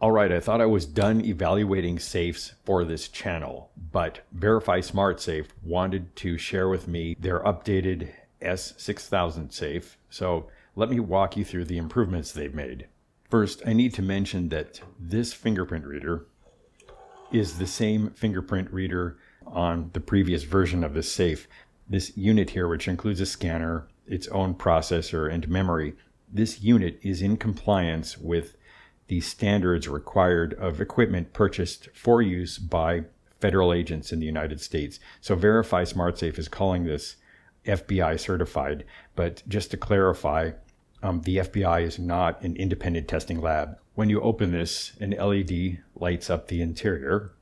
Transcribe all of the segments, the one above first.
Alright, I thought I was done evaluating safes for this channel, but Verifi Smart Safe wanted to share with me their updated S6000 safe, so let me walk you through the improvements they've made. First, I need to mention that this fingerprint reader is the same fingerprint reader on the previous version of this safe. This unit here, which includes a scanner, its own processor, and memory, this unit is in compliance with the standards required of equipment purchased for use by federal agents in the United States. So Verifi Smart Safe is calling this FBI certified, but just to clarify, the FBI is not an independent testing lab. When you open this, an LED lights up the interior,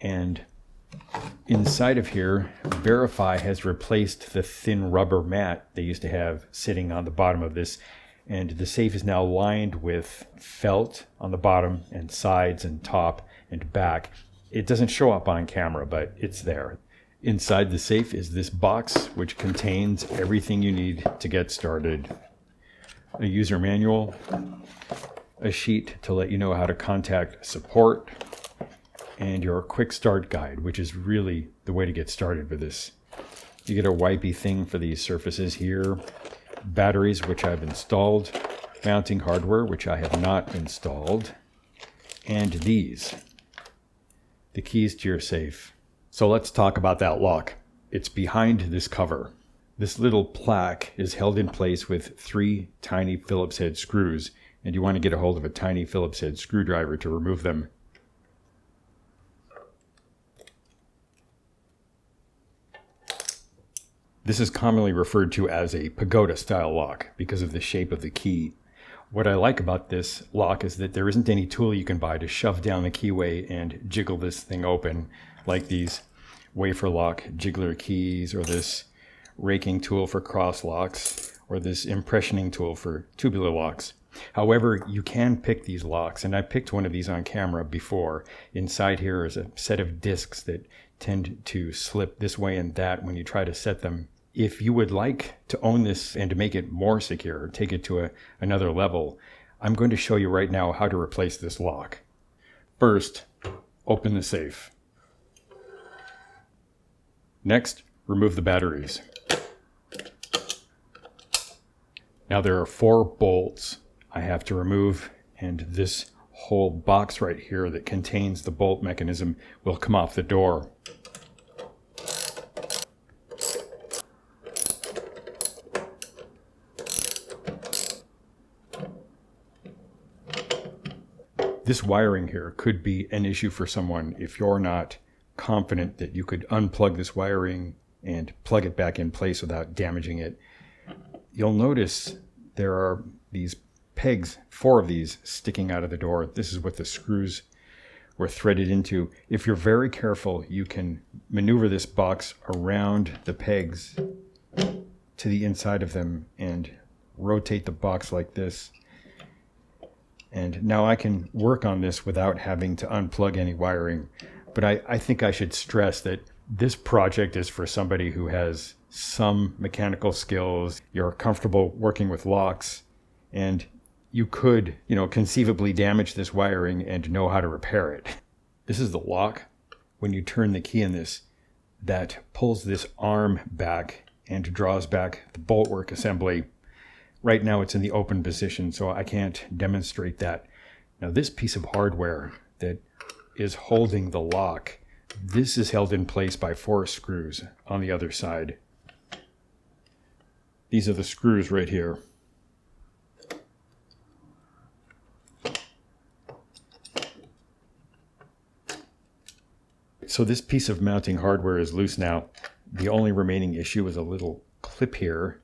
and inside of here, Verifi has replaced the thin rubber mat they used to have sitting on the bottom of this, and the safe is now lined with felt on the bottom and sides and top and back. It doesn't show up on camera, but it's there. Inside the safe is this box, which contains everything you need to get started. A user manual, a sheet to let you know how to contact support, and your quick start guide, which is really the way to get started with this. You get a wipey thing for these surfaces here, batteries, which I've installed, mounting hardware, which I have not installed, and these, the keys to your safe. So let's talk about that lock. It's behind this cover. This little plaque is held in place with 3 tiny Phillips head screws, and you want to get a hold of a tiny Phillips head screwdriver to remove them. This is commonly referred to as a pagoda style lock because of the shape of the key. What I like about this lock is that there isn't any tool you can buy to shove down the keyway and jiggle this thing open, like these wafer lock jiggler keys, or this raking tool for cross locks, or this impressioning tool for tubular locks. However, you can pick these locks, and I picked one of these on camera before. Inside here is a set of discs that tend to slip this way and that when you try to set them. If you would like to own this and to make it more secure, take it to another level, I'm going to show you right now how to replace this lock. First, open the safe. Next, remove the batteries. Now there are 4 bolts I have to remove, and this whole box right here that contains the bolt mechanism will come off the door. This wiring here could be an issue for someone if you're not confident that you could unplug this wiring and plug it back in place without damaging it. You'll notice there are these pegs, 4 of these, sticking out of the door. This is what the screws were threaded into. If you're very careful, you can maneuver this box around the pegs to the inside of them and rotate the box like this. And now I can work on this without having to unplug any wiring. But I think I should stress that this project is for somebody who has some mechanical skills, you're comfortable working with locks, and you could, conceivably damage this wiring and know how to repair it. This is the lock. When you turn the key in this, that pulls this arm back and draws back the boltwork assembly. Right now it's in the open position, so I can't demonstrate that. Now this piece of hardware that is holding the lock, this is held in place by 4 screws on the other side. These are the screws right here. So this piece of mounting hardware is loose now. The only remaining issue is a little clip here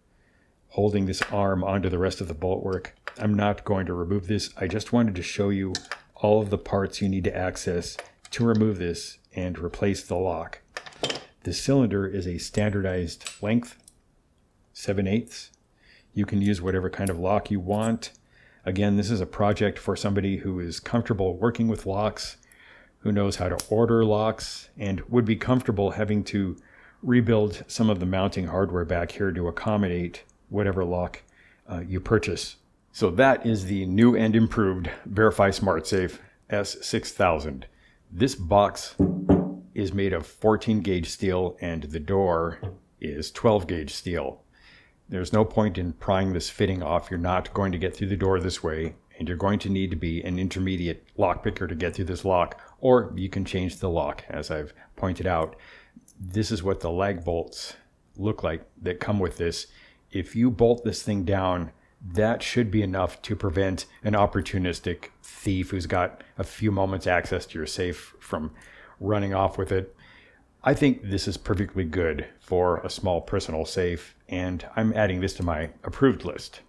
holding this arm onto the rest of the boltwork. I'm not going to remove this. I just wanted to show you all of the parts you need to access to remove this and replace the lock. The cylinder is a standardized length, 7/8. You can use whatever kind of lock you want. Again, this is a project for somebody who is comfortable working with locks, who knows how to order locks, and would be comfortable having to rebuild some of the mounting hardware back here to accommodate whatever lock you purchase. So that is the new and improved Verifi Smart Safe. S6000. This box is made of 14 gauge steel and the door is 12 gauge steel. There's no point in prying this fitting off. You're not going to get through the door this way, and you're going to need to be an intermediate lock picker to get through this lock, or you can change the lock, as I've pointed out. This is what the lag bolts look like that come with this. If you bolt this thing down, that should be enough to prevent an opportunistic thief who's got a few moments access to your safe from running off with it. I think this is perfectly good for a small personal safe, and I'm adding this to my approved list.